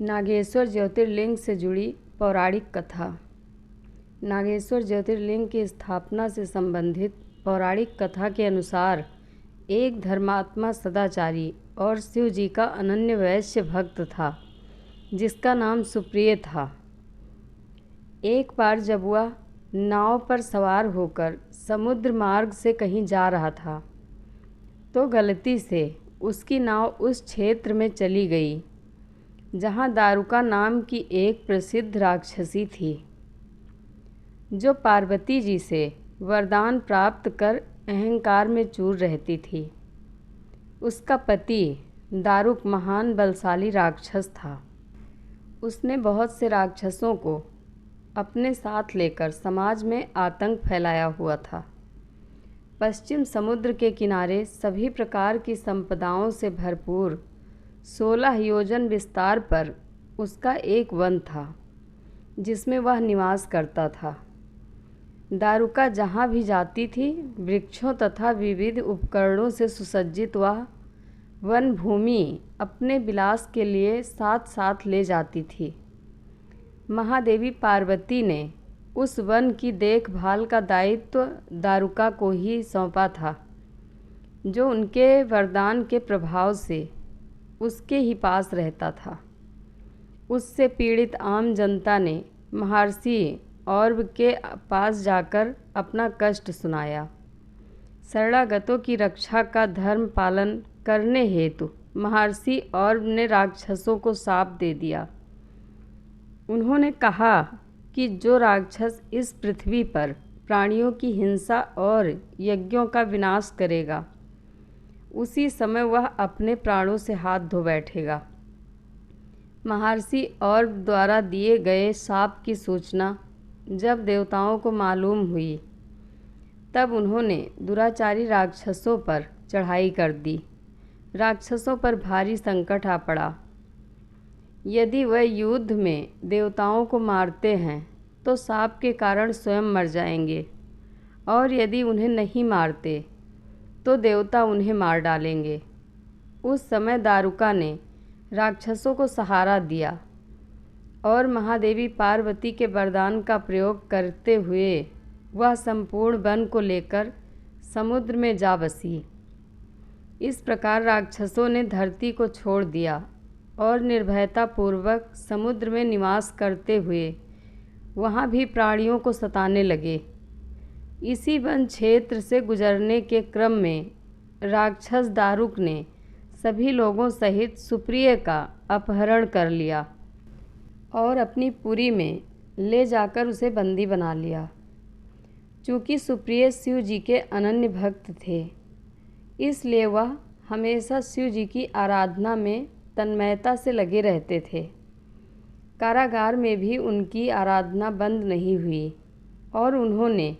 नागेश्वर ज्योतिर्लिंग से जुड़ी पौराणिक कथा। नागेश्वर ज्योतिर्लिंग की स्थापना से संबंधित पौराणिक कथा के अनुसार एक धर्मात्मा सदाचारी और शिव जी का अनन्य वैश्य भक्त था जिसका नाम सुप्रिय था। एक बार जब वह नाव पर सवार होकर समुद्र मार्ग से कहीं जा रहा था तो गलती से उसकी नाव उस क्षेत्र में चली गई जहाँ दारुका नाम की एक प्रसिद्ध राक्षसी थी जो पार्वती जी से वरदान प्राप्त कर अहंकार में चूर रहती थी। उसका पति दारुक महान बलशाली राक्षस था। उसने बहुत से राक्षसों को अपने साथ लेकर समाज में आतंक फैलाया हुआ था। पश्चिम समुद्र के किनारे सभी प्रकार की संपदाओं से भरपूर 16 योजन विस्तार पर उसका एक वन था जिसमें वह निवास करता था। दारुका जहाँ भी जाती थी वृक्षों तथा विविध उपकरणों से सुसज्जित वह वन भूमि अपने विलास के लिए साथ साथ ले जाती थी। महादेवी पार्वती ने उस वन की देखभाल का दायित्व दारुका को ही सौंपा था जो उनके वरदान के प्रभाव से उसके ही पास रहता था। उससे पीड़ित आम जनता ने महर्षि और्व के पास जाकर अपना कष्ट सुनाया। शरणागतों की रक्षा का धर्म पालन करने हेतु महर्षि और्व ने राक्षसों को शाप दे दिया। उन्होंने कहा कि जो राक्षस इस पृथ्वी पर प्राणियों की हिंसा और यज्ञों का विनाश करेगा उसी समय वह अपने प्राणों से हाथ धो बैठेगा। महर्षि और्व द्वारा दिए गए शाप की सूचना जब देवताओं को मालूम हुई तब उन्होंने दुराचारी राक्षसों पर चढ़ाई कर दी। राक्षसों पर भारी संकट आ पड़ा। यदि वह युद्ध में देवताओं को मारते हैं तो शाप के कारण स्वयं मर जाएंगे और यदि उन्हें नहीं मारते तो देवता उन्हें मार डालेंगे। उस समय दारुका ने राक्षसों को सहारा दिया और महादेवी पार्वती के वरदान का प्रयोग करते हुए वह संपूर्ण वन को लेकर समुद्र में जा बसी। इस प्रकार राक्षसों ने धरती को छोड़ दिया और निर्भयतापूर्वक समुद्र में निवास करते हुए वहाँ भी प्राणियों को सताने लगे। इसी वन क्षेत्र से गुजरने के क्रम में राक्षस दारुक ने सभी लोगों सहित सुप्रिय का अपहरण कर लिया और अपनी पुरी में ले जाकर उसे बंदी बना लिया। चूँकि सुप्रिय शिव जी के अनन्य भक्त थे इसलिए वह हमेशा शिव जी की आराधना में तन्मयता से लगे रहते थे। कारागार में भी उनकी आराधना बंद नहीं हुई और उन्होंने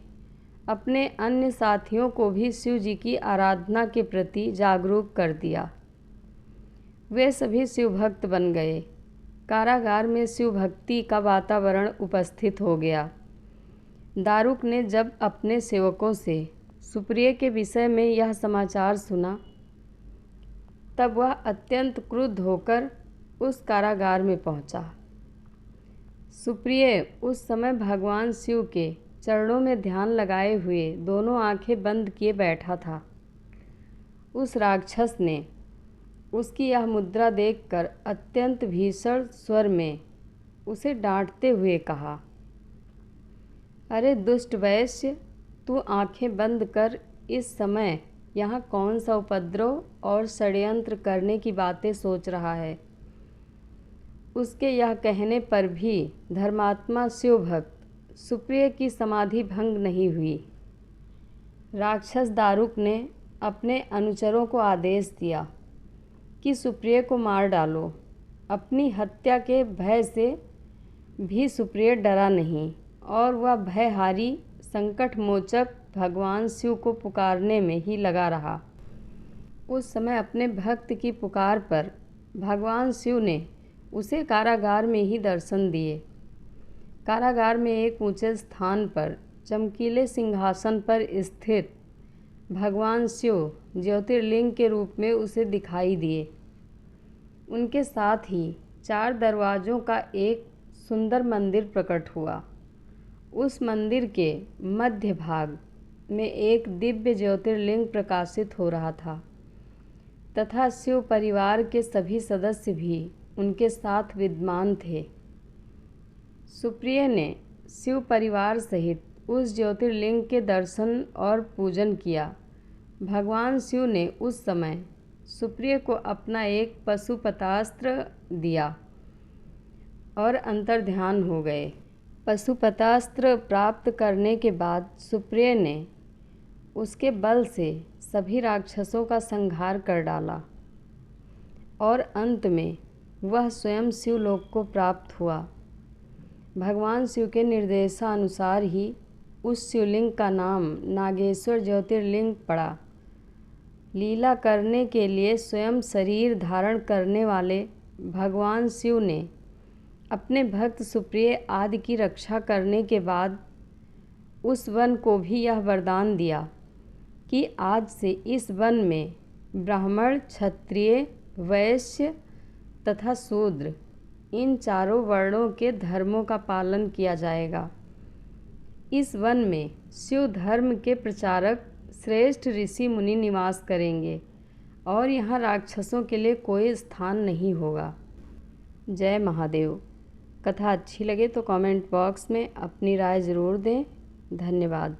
अपने अन्य साथियों को भी शिव जी की आराधना के प्रति जागरूक कर दिया। वे सभी शिव भक्त बन गए। कारागार में शिव भक्ति का वातावरण उपस्थित हो गया। दारुक ने जब अपने सेवकों से सुप्रिय के विषय में यह समाचार सुना तब वह अत्यंत क्रुद्ध होकर उस कारागार में पहुंचा। सुप्रिय उस समय भगवान शिव के चरणों में ध्यान लगाए हुए दोनों आंखें बंद किए बैठा था। उस राक्षस ने उसकी यह मुद्रा देखकर अत्यंत भीषण स्वर में उसे डांटते हुए कहा, अरे दुष्ट वैश्य, तू आंखें बंद कर इस समय यहाँ कौन सा उपद्रव और षड्यंत्र करने की बातें सोच रहा है। उसके यह कहने पर भी धर्मात्मा शिव भक्त सुप्रिय की समाधि भंग नहीं हुई। राक्षस दारुक ने अपने अनुचरों को आदेश दिया कि सुप्रिय को मार डालो। अपनी हत्या के भय से भी सुप्रिय डरा नहीं और वह भयहारी संकट मोचक भगवान शिव को पुकारने में ही लगा रहा। उस समय अपने भक्त की पुकार पर भगवान शिव ने उसे कारागार में ही दर्शन दिए। कारागार में एक ऊंचे स्थान पर चमकीले सिंहासन पर स्थित भगवान शिव ज्योतिर्लिंग के रूप में उसे दिखाई दिए। उनके साथ ही 4 दरवाज़ों का एक सुंदर मंदिर प्रकट हुआ। उस मंदिर के मध्य भाग में एक दिव्य ज्योतिर्लिंग प्रकाशित हो रहा था तथा शिव परिवार के सभी सदस्य भी उनके साथ विद्यमान थे। सुप्रिय ने शिव परिवार सहित उस ज्योतिर्लिंग के दर्शन और पूजन किया। भगवान शिव ने उस समय सुप्रिय को अपना एक पशुपतास्त्र दिया और अंतर्ध्यान हो गए। पशुपतास्त्र प्राप्त करने के बाद सुप्रिय ने उसके बल से सभी राक्षसों का संहार कर डाला और अंत में वह स्वयं शिवलोक को प्राप्त हुआ। भगवान शिव के निर्देशानुसार ही उस शिवलिंग का नाम नागेश्वर ज्योतिर्लिंग पड़ा। लीला करने के लिए स्वयं शरीर धारण करने वाले भगवान शिव ने अपने भक्त सुप्रिय आदि की रक्षा करने के बाद उस वन को भी यह वरदान दिया कि आज से इस वन में ब्राह्मण, क्षत्रिय, वैश्य तथा शूद्र इन चारों वर्णों के धर्मों का पालन किया जाएगा। इस वन में शिव धर्म के प्रचारक श्रेष्ठ ऋषि मुनि निवास करेंगे और यहाँ राक्षसों के लिए कोई स्थान नहीं होगा। जय महादेव। कथा अच्छी लगे तो कमेंट बॉक्स में अपनी राय ज़रूर दें। धन्यवाद।